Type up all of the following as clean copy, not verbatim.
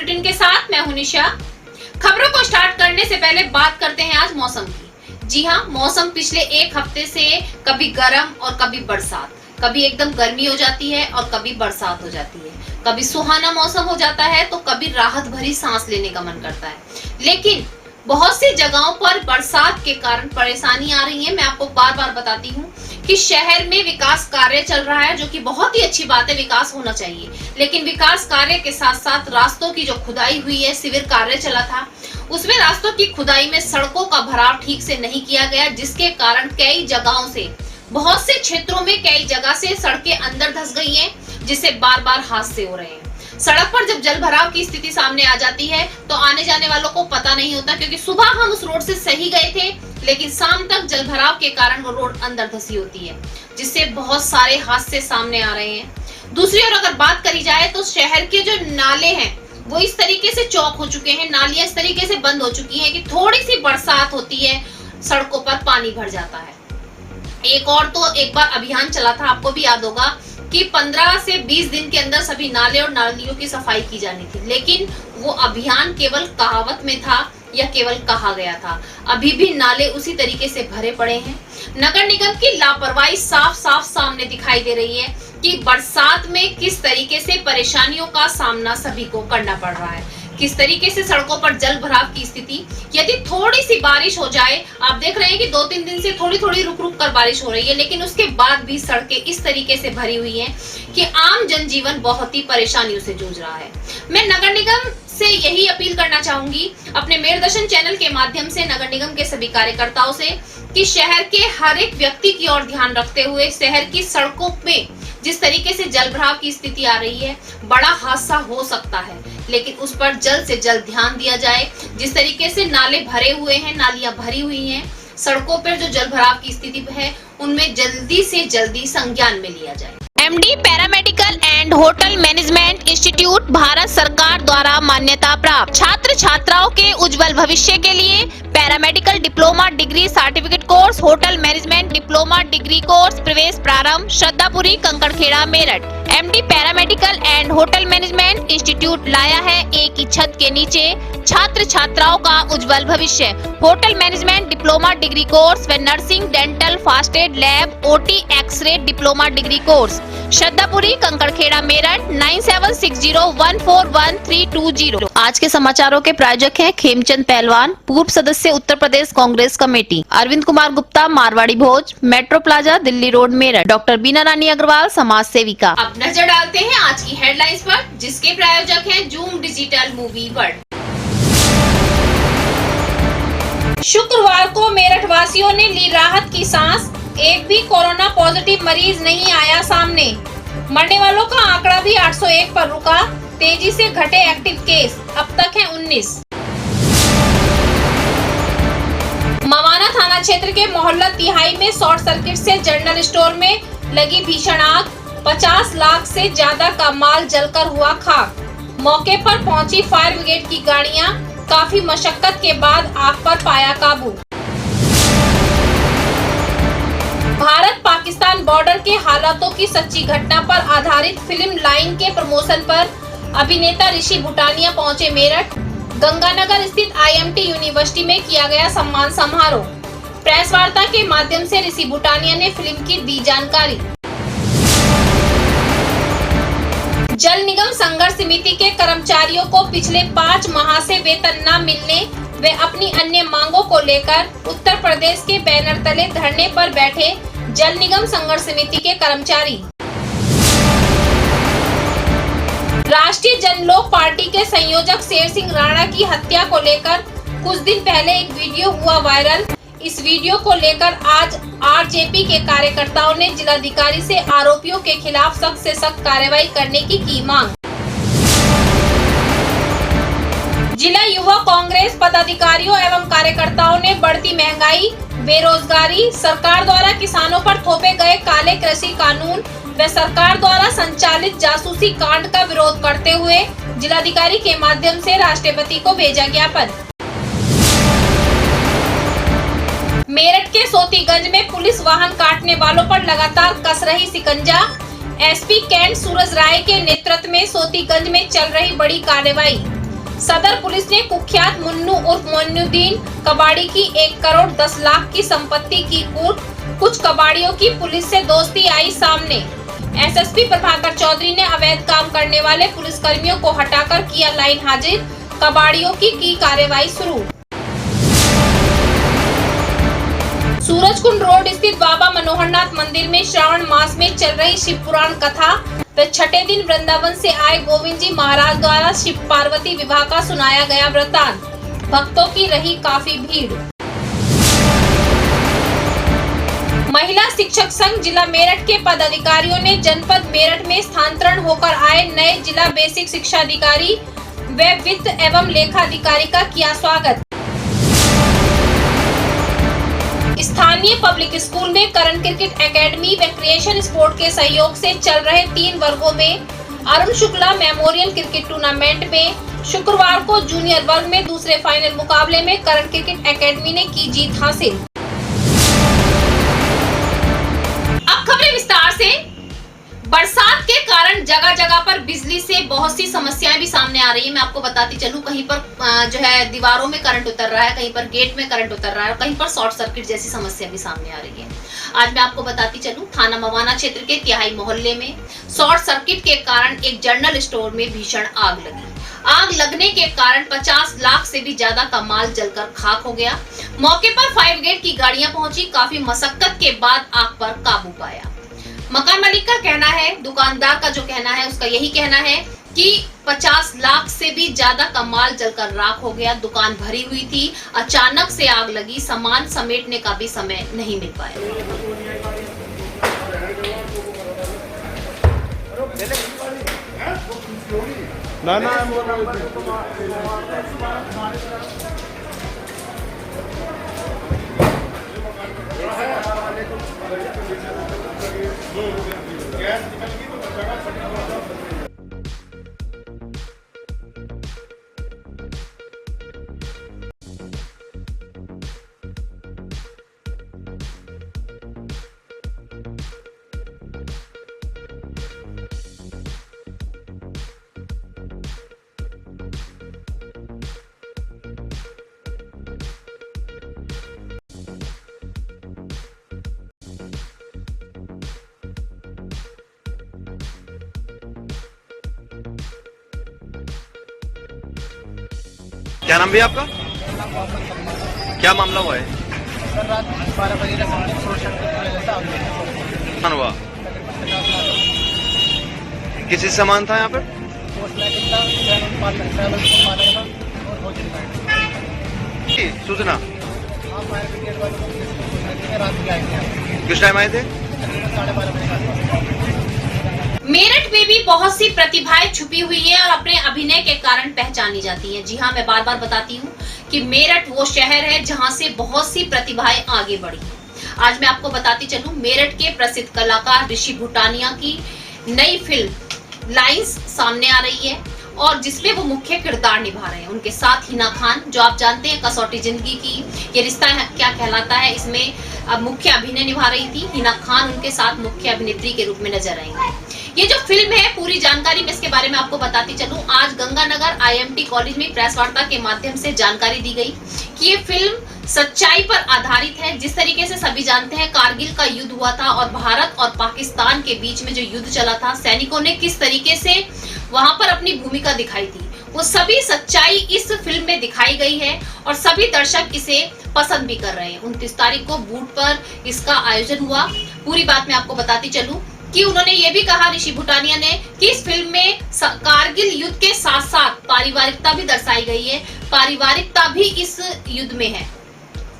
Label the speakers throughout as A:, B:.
A: Bulletin के साथ मैं हूं निशा। खबरों को स्टार्ट करने से पहले बात करते हैं आज मौसम की। जी हां, मौसम पिछले एक हफ्ते से कभी गर्म और कभी बरसात, कभी एकदम गर्मी हो जाती है और कभी बरसात हो जाती है, कभी सुहाना मौसम हो जाता है तो कभी राहत भरी सांस लेने का मन करता है। लेकिन बहुत सी जगहों पर बरसात के कारण परेशानी आ रही है। मैं आपको बार बार बताती हूँ कि शहर में विकास कार्य चल रहा है, जो कि बहुत ही अच्छी बात है, विकास होना चाहिए। लेकिन विकास कार्य के साथ साथ रास्तों की जो खुदाई हुई है, शिविर कार्य चला था, उसमें रास्तों की खुदाई में सड़कों का भराव ठीक से नहीं किया गया, जिसके कारण कई जगहों से, बहुत से क्षेत्रों में कई जगह से सड़कें अंदर धंस गई हैं, जिससे बार बार हादसे हो रहे हैं। सड़क पर जब जल भराव की स्थिति सामने आ जाती है तो आने जाने वालों को पता नहीं होता, क्योंकि सुबह हम उस रोड से सही गए थे, लेकिन शाम तक जल भराव के कारण वो रोड अंदर धंसी होती है, जिससे बहुत सारे हादसे सामने आ रहे हैं। दूसरी ओर अगर बात करी जाए तो शहर के जो नाले हैं वो इस तरीके से चौक हो चुके हैं, नालियां इस तरीके से बंद हो चुकी हैं कि थोड़ी सी बरसात होती है सड़कों पर पानी भर जाता है। एक बार अभियान चला था, आपको भी याद होगा कि 15 से 20 दिन के अंदर सभी नाले और नालियों की सफाई की जानी थी, लेकिन वो अभियान केवल कहावत में था या केवल कहा गया था। अभी भी नाले उसी तरीके से भरे पड़े हैं। नगर निगम की लापरवाही साफ साफ सामने दिखाई दे रही है कि बरसात में किस तरीके से परेशानियों का सामना सभी को करना पड़ रहा है, किस तरीके से सड़कों पर जल भराव की स्थिति। यदि थोड़ी सी बारिश हो जाए, आप देख रहे हैं कि 2-3 दिन से थोड़ी थोड़ी रुक रुक कर बारिश हो रही है, लेकिन उसके बाद भी सड़कें इस तरीके से भरी हुई हैं कि आम जनजीवन बहुत ही परेशानियों से जूझ रहा है। मैं नगर निगम से यही अपील करना चाहूंगी, अपने मेरदर्शन चैनल के माध्यम से नगर निगम के सभी कार्यकर्ताओं से, कि शहर के हर एक व्यक्ति की ओर ध्यान रखते हुए शहर की सड़कों में जिस तरीके से जल भराव की स्थिति आ रही है, बड़ा हादसा हो सकता है, लेकिन उस पर जल्द से जल्द ध्यान दिया जाए। जिस तरीके से नाले भरे हुए हैं, नालियां भरी हुई हैं, सड़कों पर जो जल भराव की स्थिति है, उनमें जल्दी से जल्दी संज्ञान में लिया जाए। MD paramedical and hotel management institute Bharat सरकार द्वारा मान्यता प्राप्त। छात्र छात्राओं के उज्जवल भविष्य के लिए paramedical diploma degree certificate course, hotel management diploma degree course प्रवेश प्रारंभ। Shraddhapuri, Kankarkheda, Meerut. MD paramedical and hotel management institute लाया है एक ही छत के नीचे छात्र छात्राओं का उज्जवल भविष्य। Hotel management diploma degree course व nursing, dental, first aid, lab, OT, x ray diploma degree course. Shraddhapuri, Kankarkheda, Meerut. 9760141320। आज के समाचारों के प्रायोजक हैं खेमचंद पहलवान, पूर्व सदस्य Uttar Pradesh Congress committee. Arvind Kumar Gupta, Marwari Bhoj, metro plaza, Delhi road, Meerut. Doctor Bina Rani Agarwal, समाज सेविका। अब नजर डालते हैं आज की हेडलाइंस पर, जिसके प्रायोजक हैं जूम डिजिटल मूवी वर्ल्ड। शुक्रवार को मेरठ वासियों ने ली राहत की सांस, एक भी कोरोना पॉजिटिव मरीज नहीं आया सामने। मरने वालों का आंकड़ा भी 801 पर रुका, तेजी से घटे एक्टिव केस, अब तक है 19। मवाना थाना क्षेत्र के मोहल्ला तिहाई में शॉर्ट सर्किट से जनरल स्टोर में लगी भीषण आग, 50 लाख से ज्यादा का माल जलकर हुआ खाक। मौके पर पहुंची फायर ब्रिगेड की गाड़ियां, काफी मशक्कत के बाद आग पर पाया काबू। भारत पाकिस्तान बॉर्डर के हालातों की सच्ची घटना पर आधारित फिल्म लाइन के प्रमोशन पर अभिनेता ऋषि भूटानिया पहुंचे मेरठ। गंगानगर स्थित IMT यूनिवर्सिटी में किया गया सम्मान समारोह। प्रेस वार्ता के माध्यम से ऋषि भूटानिया ने फिल्म की दी जानकारी। जल निगम संघर्ष समिति के कर्मचारियों को पिछले 5 माह से वेतन न मिलने व अपनी अन्य मांगों को लेकर उत्तर प्रदेश के बैनर तले धरने पर बैठे जल निगम संघर्ष समिति के कर्मचारी। राष्ट्रीय जनलोक पार्टी के संयोजक शेर सिंह राणा की हत्या को लेकर कुछ दिन पहले एक वीडियो हुआ वायरल। इस वीडियो को लेकर आज RJP के कार्यकर्ताओं ने जिलाधिकारी से आरोपियों के खिलाफ सख्त से सख्त कार्रवाई करने की मांग। जिला युवा कांग्रेस पदाधिकारियों एवं कार्यकर्ताओं ने बढ़ती महंगाई, बेरोजगारी, सरकार द्वारा किसानों पर थोपे गए काले कृषि कानून व सरकार द्वारा संचालित जासूसी कांड का विरोध करते हुए जिलाधिकारी के माध्यम से राष्ट्रपति को भेजा ज्ञापन। मेरठ के सोतीगंज में पुलिस वाहन काटने वालों पर लगातार कस रही शिकंजा। SP कैंट सूरज राय के नेतृत्व में सोतीगंज में चल रही बड़ी कार्रवाई। सदर पुलिस ने कुख्यात मुन्नू उर्फ मोइनुद्दीन कबाड़ी की 1 करोड़ 10 लाख की संपत्ति की कूट। कुछ कबाड़ियों की पुलिस से दोस्ती आई सामने। एसएसपी प्रभाकर चौधरी ने अवैध काम करने वाले पुलिसकर्मियों को हटाकर किया लाइन हाजिर। कबाड़ियों की कार्रवाई शुरू। सूरजकुंड रोड स्थित बाबा मनोहरनाथ मंदिर में श्रावण मास में चल रही शिव पुराण कथा व छठे दिन वृंदावन से आए गोविंद जी महाराज द्वारा शिव पार्वती विवाह का सुनाया गया वृतांत। भक्तों की रही काफी भीड़। महिला शिक्षक संघ जिला मेरठ के पदाधिकारियों ने जनपद मेरठ में स्थानांतरण होकर आए नए जिला बेसिक शिक्षा अधिकारी व वित्त एवं लेखा अधिकारी का किया स्वागत। स्थानीय पब्लिक स्कूल में करण क्रिकेट एकेडमी व क्रिएशन स्पोर्ट के सहयोग से चल रहे 3 वर्गों में Arun Shukla memorial cricket tournament में शुक्रवार को जूनियर वर्ग में दूसरे फाइनल मुकाबले में करण क्रिकेट एकेडमी ने की जीत हासिल। अब खबरें विस्तार से। बरसात के कारण जगह जगह पर बिजली से बहुत सी समस्याएं भी सामने आ रही है। मैं आपको बताती चलूं, कहीं पर जो है दीवारों में करंट उतर रहा है, कहीं पर गेट में करंट उतर रहा है और कहीं पर शॉर्ट सर्किट जैसी समस्या भी सामने आ रही है। आज मैं आपको बताती चलूं, थाना मवाना क्षेत्र के तिहाई मोहल्ले में शॉर्ट सर्किट के कारण एक जनरल स्टोर में भीषण आग लगी। आग लगने के कारण 50 लाख से भी ज्यादा का माल जलकर खाक हो गया। मौके पर फायर ब्रिगेड की गाड़ियां पहुंची, काफी मशक्कत के बाद आग पर काबू पाया। मकान मालिक का कहना है, दुकानदार का जो कहना है उसका यही कहना है कि 50 लाख से भी ज्यादा का माल जलकर राख हो गया। दुकान भरी हुई थी, अचानक से आग लगी, सामान समेटने का भी समय नहीं मिल पाया।
B: क्या नाम भैया आपका? क्या मामला हुआ है?
C: कल रात 12 बजे का समय
B: हुआ किसी सामान था यहाँ पे? सूचना किस टाइम आए थे?
C: 12:30 बजे।
A: मेरठ में भी बहुत सी प्रतिभाएं छुपी हुई है और अपने अभिनय के कारण पहचानी जाती है। जी हाँ, मैं बार बार बताती हूँ कि मेरठ वो शहर है जहाँ से बहुत सी प्रतिभाएं आगे बढ़ी हैं। आज मैं आपको बताती चलूं, मेरठ के प्रसिद्ध कलाकार ऋषि भूटानिया की नई फिल्म लाइंस सामने आ रही है और जिसमें वो मुख्य किरदार निभा रहे हैं। उनके साथ हिना खान, जो आप जानते हैं कसौटी जिंदगी की ये रिश्ता क्या कहलाता है, इसमें अब मुख्य अभिनय निभा रही थी। हिना खान उनके साथ मुख्य अभिनेत्री के रूप में नजर आएंगे। ये जो फिल्म है, पूरी जानकारी मैं इसके बारे में आपको बताती चलूं। आज गंगानगर IMT कॉलेज में प्रेस वार्ता के माध्यम से जानकारी दी गई कि ये फिल्म सच्चाई पर आधारित है। जिस तरीके से सभी जानते हैं, कारगिल का युद्ध हुआ था और भारत और पाकिस्तान के बीच में जो युद्ध चला था, सैनिकों ने किस तरीके से वहां पर अपनी भूमिका दिखाई थी, वो सभी सच्चाई इस फिल्म में दिखाई गई है और सभी दर्शक इसे पसंद भी कर रहे हैं। 29 तारीख को बूट पर इसका आयोजन हुआ। पूरी बात मैं आपको बताती चलूं कि उन्होंने ये भी कहा, ऋषि भूटानिया ने, कि इस फिल्म में कारगिल युद्ध के साथ साथ पारिवारिकता भी दर्शाई गई है। पारिवारिकता भी इस युद्ध में है।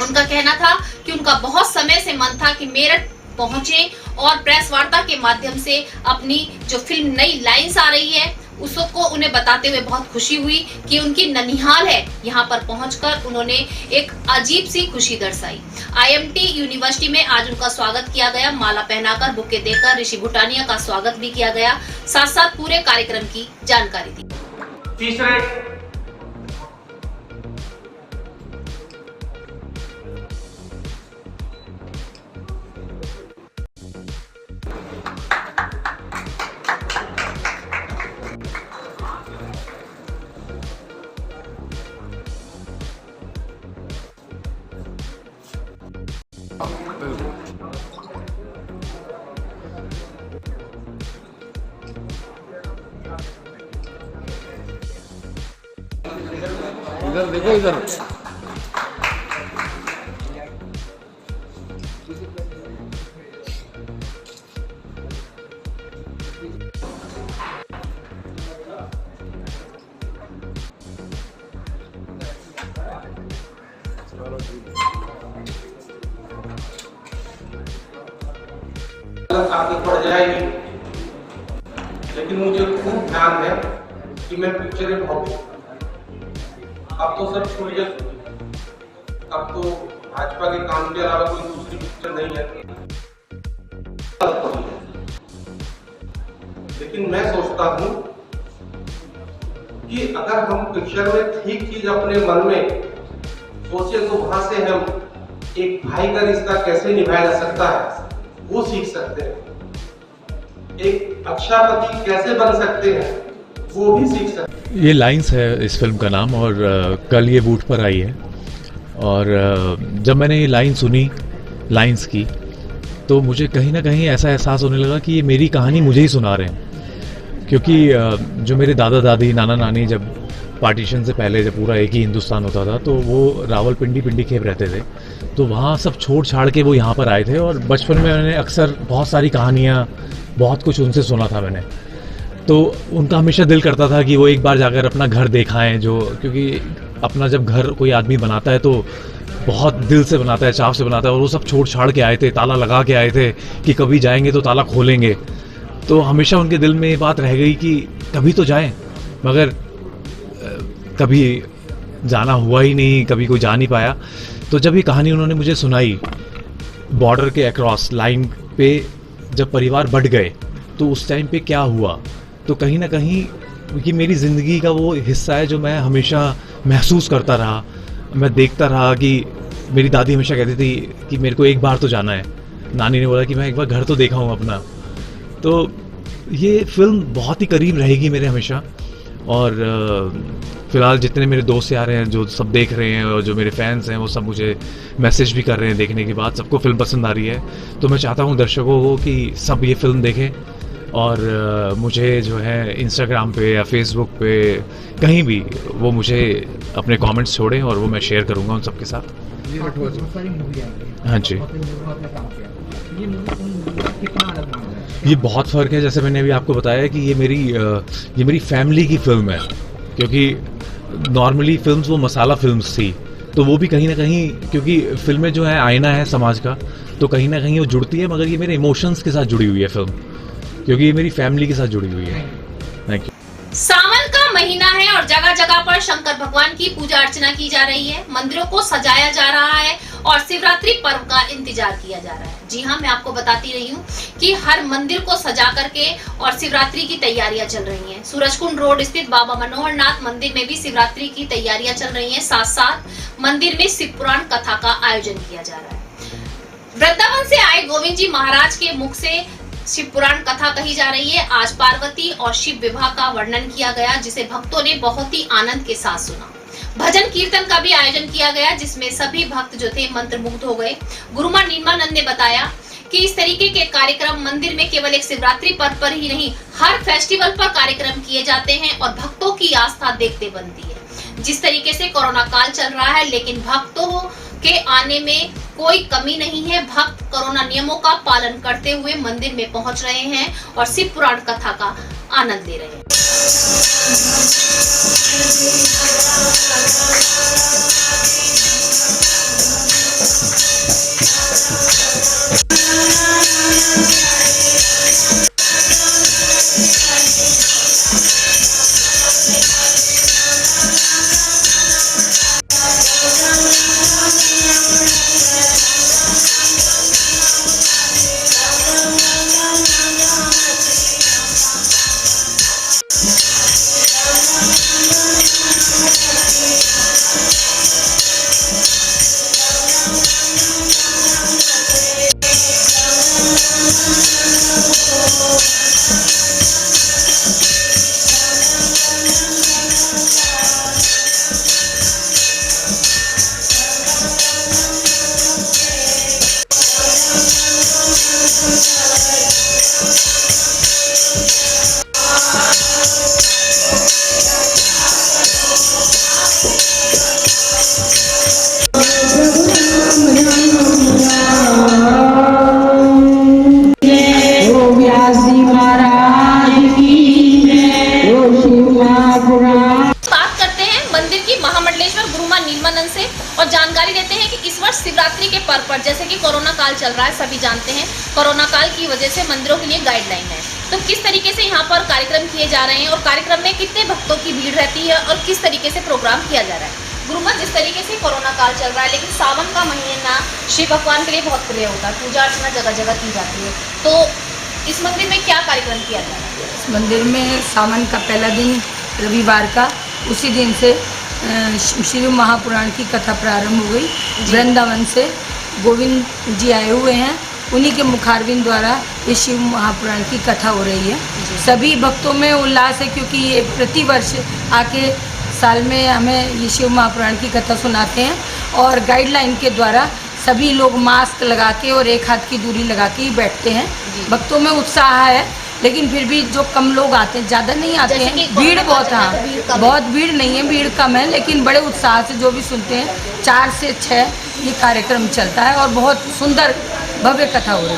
A: उनका कहना था कि उनका बहुत समय से मन था कि मेरठ पहुंचे और प्रेस वार्ता के माध्यम से अपनी जो फिल्म नई लाइंस आ रही है उसको उन्हें बताते हुए बहुत खुशी हुई कि उनकी ननिहाल है। यहाँ पर पहुंचकर उन्होंने एक अजीब सी खुशी दर्शाई। IMT यूनिवर्सिटी में आज उनका स्वागत किया गया, माला पहनाकर, बुके देकर ऋषि भूटानिया का स्वागत भी किया गया, साथ साथ पूरे कार्यक्रम की जानकारी दी।
D: तीसरे इधर देखो इधर।
E: आगे बढ़ जाएगी, लेकिन मुझे खूब ध्यान है कि मैं पिक्चरें बहुत अब तो सब छूट गया। अब तो भाजपा के काम के अलावा कोई दूसरी पिक्चर नहीं है। लेकिन मैं सोचता हूँ कि अगर हम पिक्चर में ठीक चीज अपने मन में सोचे तो वहां से हम एक भाई का रिश्ता कैसे निभाया जा सकता है वो सीख सकते हैं। एक अच्छा पति कैसे बन सकते हैं वो भी सीख सकते हैं।
F: ये लाइंस है इस फिल्म का नाम, और कल ये बूट पर आई है। और जब मैंने ये लाइन सुनी लाइंस की, तो मुझे कहीं ना कहीं ऐसा एहसास होने लगा कि ये मेरी कहानी मुझे ही सुना रहे हैं। क्योंकि जो मेरे दादा दादी नाना नानी जब पार्टीशन से पहले जब पूरा एक ही हिंदुस्तान होता था, तो वो रावलपिंडी पिंडी खेप रहते थे, तो वहाँ सब छोड़ छाड़ के वो यहाँ पर आए थे। और बचपन में मैंने अक्सर बहुत सारी कहानियाँ बहुत कुछ उनसे सुना था मैंने, तो उनका हमेशा दिल करता था कि वो एक बार जाकर अपना घर देखाएं। जो क्योंकि अपना जब घर कोई आदमी बनाता है तो बहुत दिल से बनाता है, चाव से बनाता है, और वो सब छोड़ छाड़ के आए थे, ताला लगा के आए थे कि कभी जाएंगे तो ताला खोलेंगे। तो हमेशा उनके दिल में ये बात रह गई कि कभी तो जाएं, मगर कभी जाना हुआ ही नहीं, कभी कोई जा नहीं पाया। तो जब ये कहानी उन्होंने मुझे सुनाई, बॉर्डर के अक्रॉस लाइन पे जब परिवार बढ़ गए तो उस टाइम पे क्या हुआ, तो कहीं ना कहीं ये मेरी ज़िंदगी का वो हिस्सा है जो मैं हमेशा महसूस करता रहा। मैं देखता रहा कि मेरी दादी हमेशा कहती थी कि मेरे को एक बार तो जाना है, नानी ने बोला कि मैं एक बार घर तो देखा हूँ अपना। तो ये फिल्म बहुत ही करीब रहेगी मेरे हमेशा। और फ़िलहाल जितने मेरे दोस्त यार हैं जो सब देख रहे हैं, और जो मेरे फैंस हैं वो सब मुझे मैसेज भी कर रहे हैं देखने के बाद, सबको फिल्म पसंद आ रही है। तो मैं चाहता हूँ दर्शकों को कि सब ये फिल्म देखें, और मुझे जो है इंस्टाग्राम पे या फेसबुक पे कहीं भी वो मुझे अपने कमेंट्स छोड़ें, और वो मैं शेयर करूँगा उन सबके साथ। हाँ जी, ये बहुत फ़र्क है। जैसे मैंने अभी आपको बताया कि ये मेरी फैमिली की फ़िल्म है, क्योंकि नॉर्मली फिल्म्स वो मसाला फिल्म्स थी, तो वो भी कहीं ना कहीं, क्योंकि फिल्में जो है आईना है समाज का, तो कहीं ना कहीं वो जुड़ती है, मगर ये मेरे इमोशंस के साथ जुड़ी हुई है फिल्म, क्योंकि ये मेरी फैमिली के साथ जुड़ी हुई है। Thank you.
A: सावन का महीना है और जगह जगह पर शंकर भगवान की पूजा अर्चना की जा रही है, मंदिरों को सजाया जा रहा है और शिवरात्रि पर्व का इंतजार किया जा रहा है। जी हाँ, मैं आपको बताती रही हूँ कि हर मंदिर को सजा करके और शिवरात्रि की तैयारियां चल रही हैं। सूरजकुंड रोड स्थित बाबा मनोहर नाथ मंदिर में भी शिवरात्रि की तैयारियां चल रही हैं। साथ साथ मंदिर में शिव पुराण कथा का आयोजन किया जा रहा है। वृंदावन से आए गोविंद जी महाराज के मुख से शिव पुराण कथा कही जा रही है। आज पार्वती और शिव विवाह का वर्णन किया गया, जिसे भक्तों ने बहुत ही आनंद के साथ सुना। भजन कीर्तन का भी आयोजन किया गया, जिसमें सभी भक्त जो थे मंत्रमुग्ध हो गए। गुरुमा नीमानंद ने बताया कि इस तरीके के कार्यक्रम मंदिर में केवल एक शिवरात्रि पर्व पर ही नहीं, हर फेस्टिवल पर कार्यक्रम किए जाते हैं और भक्तों की आस्था देखते बनती है। जिस तरीके से कोरोना काल चल रहा है, लेकिन भक्तों के आने में कोई कमी नहीं है। भक्त कोरोना नियमों का पालन करते हुए मंदिर में पहुंच रहे हैं और शिव पुराण कथा का आनंद ले रहे हैं। जैसे कि कोरोना काल चल रहा है, सभी जानते हैं कोरोना काल की वजह से मंदिरों के लिए गाइडलाइन है, तो किस तरीके से यहाँ पर कार्यक्रम किए जा रहे हैं और कार्यक्रम में कितने भक्तों की भीड़ रहती है और किस तरीके से प्रोग्राम किया जा रहा है। गुरुमा, जिस तरीके से कोरोना काल चल रहा है, लेकिन सावन का महीना शिव भगवान के लिए बहुत प्रिय होता है, पूजा अर्चना जगह जगह की जाती है, तो इस मंदिर में क्या कार्यक्रम किया जा रहा है?
D: इस मंदिर में सावन का पहला दिन रविवार का, उसी दिन से शिव महापुराण की कथा प्रारंभ हो गई। वृंदावन से गोविंद जी आए हुए हैं, उन्हीं के मुखारविंद द्वारा ये शिव महापुराण की कथा हो रही है। सभी भक्तों में उल्लास है, क्योंकि ये प्रतिवर्ष आके साल में हमें ये शिव महापुराण की कथा सुनाते हैं और गाइडलाइन के द्वारा सभी लोग मास्क लगा के और 1 हाथ की दूरी लगा के ही बैठते हैं। भक्तों में उत्साह है, लेकिन फिर भी जो कम लोग आते हैं, ज़्यादा नहीं आते हैं, भीड़ बहुत, हाँ बहुत भीड़ नहीं है, भीड़ कम है, लेकिन बड़े उत्साह से जो भी सुनते हैं। 4 से 6 ये कार्यक्रम चलता है और बहुत सुंदर भव्य कथा हो रही है।